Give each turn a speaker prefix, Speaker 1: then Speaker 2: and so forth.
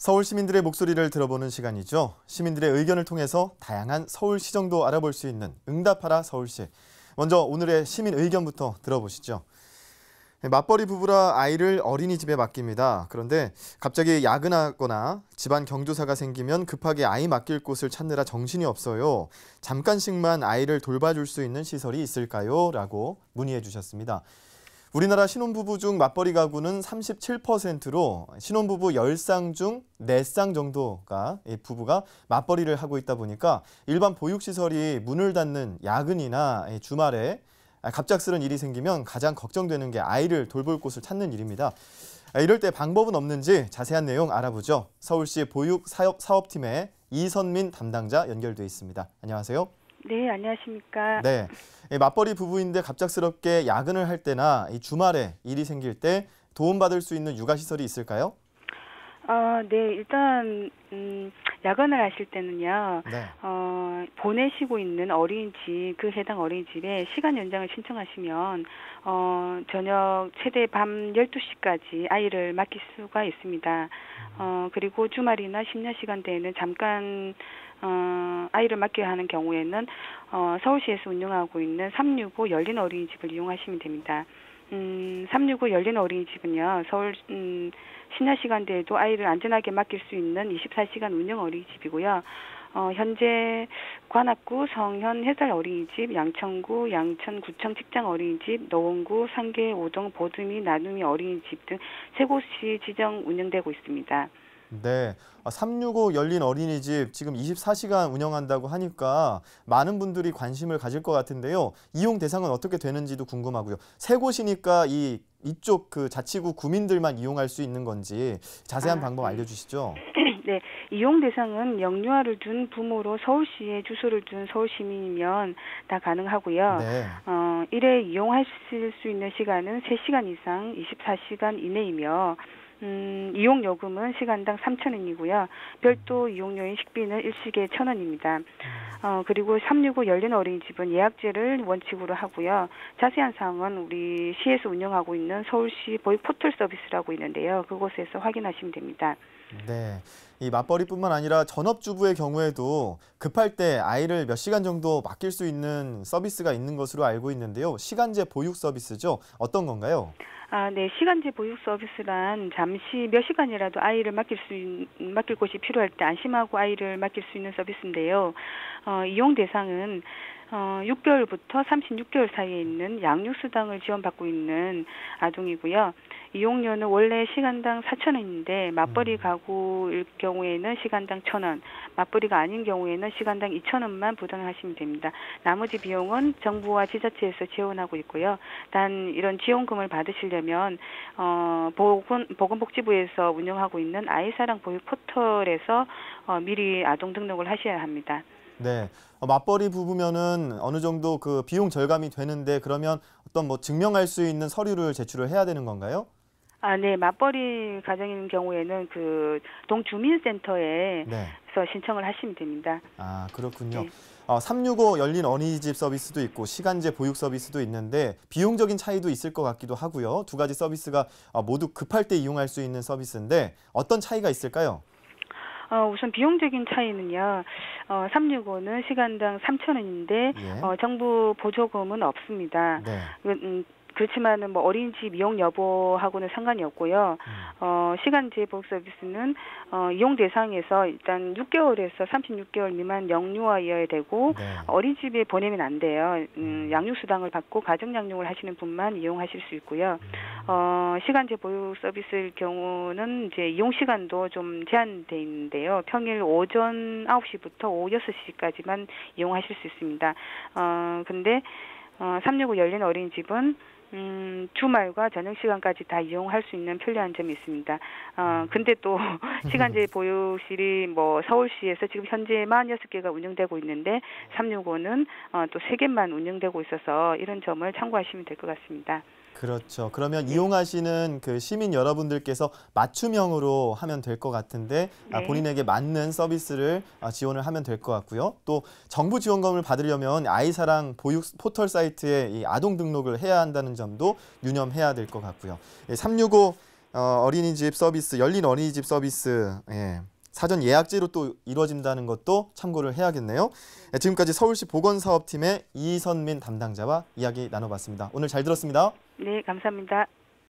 Speaker 1: 서울 시민들의 목소리를 들어보는 시간이죠. 시민들의 의견을 통해서 다양한 서울 시정도 알아볼 수 있는 응답하라 서울시. 먼저 오늘의 시민 의견부터 들어보시죠. 맞벌이 부부라 아이를 어린이집에 맡깁니다. 그런데 갑자기 야근하거나 집안 경조사가 생기면 급하게 아이 맡길 곳을 찾느라 정신이 없어요. 잠깐씩만 아이를 돌봐줄 수 있는 시설이 있을까요? 라고 문의해 주셨습니다. 우리나라 신혼부부 중 맞벌이 가구는 37%로 신혼부부 10쌍 중 4쌍 정도가 부부가 맞벌이를 하고 있다 보니까 일반 보육시설이 문을 닫는 야근이나 주말에 갑작스런 일이 생기면 가장 걱정되는 게 아이를 돌볼 곳을 찾는 일입니다. 이럴 때 방법은 없는지 자세한 내용 알아보죠. 서울시 보육사업팀의 이선민 담당자 연결돼 있습니다. 안녕하세요.
Speaker 2: 네, 안녕하십니까.
Speaker 1: 네, 맞벌이 부부인데 갑작스럽게 야근을 할 때나 이 주말에 일이 생길 때 도움받을 수 있는 육아시설이 있을까요?
Speaker 2: 네, 일단 야근을 하실 때는요.
Speaker 1: 네.
Speaker 2: 보내시고 있는 어린이집, 그 해당 어린이집에 시간 연장을 신청하시면 저녁 최대 밤 12시까지 아이를 맡길 수가 있습니다. 그리고 주말이나 심야 시간대에는 잠깐 아이를 맡겨야 하는 경우에는 서울시에서 운영하고 있는 365 열린 어린이집을 이용하시면 됩니다. 365 열린 어린이집은요, 서울 심야 시간대에도 아이를 안전하게 맡길 수 있는 24시간 운영 어린이집이고요. 현재 관악구 성현 해살 어린이집, 양천구 양천구청 직장 어린이집, 노원구 상계 오동 보듬이 나눔이 어린이집 등 3곳이 지정 운영되고 있습니다.
Speaker 1: 네, 365 열린 어린이집 지금 24시간 운영한다고 하니까 많은 분들이 관심을 가질 것 같은데요. 이용 대상은 어떻게 되는지도 궁금하고요. 3곳이니까 이쪽 그 자치구 구민들만 이용할 수 있는 건지 자세한 방법 알려주시죠.
Speaker 2: 네, 이용 대상은 영유아를 둔 부모로 서울시에 주소를 둔 서울 시민이면 다 가능하고요.
Speaker 1: 네.
Speaker 2: 일회 이용하실 수 있는 시간은 3시간 이상 24시간 이내이며 이용 요금은 시간당 3,000원이고요. 별도 이용료인 식비는 일식에 1,000원입니다. 그리고 365 열린 어린이집은 예약제를 원칙으로 하고요. 자세한 사항은 우리 시에서 운영하고 있는 서울시 보육 포털 서비스라고 있는데요. 그곳에서 확인하시면 됩니다.
Speaker 1: 네, 이 맞벌이뿐만 아니라 전업주부의 경우에도 급할 때 아이를 몇 시간 정도 맡길 수 있는 서비스가 있는 것으로 알고 있는데요. 시간제 보육 서비스죠. 어떤 건가요?
Speaker 2: 네, 시간제 보육 서비스란 잠시 몇 시간이라도 아이를 맡길 곳이 필요할 때 안심하고 아이를 맡길 수 있는 서비스인데요. 이용 대상은 6개월부터 36개월 사이에 있는 양육수당을 지원받고 있는 아동이고요. 이용료는 원래 시간당 4,000원인데 맞벌이 가구일 경우에는 시간당 1,000원, 맞벌이가 아닌 경우에는 시간당 2,000원만 부담하시면 됩니다. 나머지 비용은 정부와 지자체에서 지원하고 있고요. 단 이런 지원금을 받으시려면 보건복지부에서 운영하고 있는 아이사랑 보육 포털에서 미리 아동 등록을 하셔야 합니다.
Speaker 1: 네, 맞벌이 부부면은 어느 정도 그 비용 절감이 되는데 그러면 어떤 뭐 증명할 수 있는 서류를 제출을 해야 되는 건가요?
Speaker 2: 네, 맞벌이 가정인 경우에는 그 동주민센터에서 신청을 하시면 됩니다.
Speaker 1: 그렇군요.
Speaker 2: 네.
Speaker 1: 365 열린 어린이집 서비스도 있고 시간제 보육 서비스도 있는데 비용적인 차이도 있을 것 같기도 하고요. 두 가지 서비스가 모두 급할 때 이용할 수 있는 서비스인데 어떤 차이가 있을까요?
Speaker 2: 우선 비용적인 차이는요. 365는 시간당 3,000원인데 정부 보조금은 없습니다.
Speaker 1: 네.
Speaker 2: 그렇지만은 뭐 어린이집 이용 여부하고는 상관이 없고요. 시간제 보육 서비스는 이용 대상에서 일단 6개월에서 36개월 미만 영유아여야 되고 어린이집에 보내면 안 돼요. 양육수당을 받고 가정 양육을 하시는 분만 이용하실 수 있고요. 시간제 보육 서비스일 경우는 이제 이용 시간도 좀 제한돼 있는데요. 평일 오전 9시부터 오후 6시까지만 이용하실 수 있습니다. 근데 365 열린 어린이집은 주말과 저녁 시간까지 다 이용할 수 있는 편리한 점이 있습니다. 근데 또 시간제 보육실이 뭐 서울시에서 지금 현재 46개가 운영되고 있는데 365는 또 3개만 운영되고 있어서 이런 점을 참고하시면 될 것 같습니다.
Speaker 1: 그렇죠. 그러면 이용하시는 그 시민 여러분들께서 맞춤형으로 하면 될 것 같은데 본인에게 맞는 서비스를 지원을 하면 될 것 같고요. 또 정부 지원금을 받으려면 아이사랑 보육 포털 사이트에 이 아동 등록을 해야 한다는 점도 유념해야 될 것 같고요. 365 어린이집 서비스, 열린 어린이집 서비스 사전 예약제로 또 이루어진다는 것도 참고를 해야겠네요. 지금까지 서울시 보건사업팀의 이선민 담당자와 이야기 나눠봤습니다. 오늘 잘 들었습니다.
Speaker 2: 네, 감사합니다.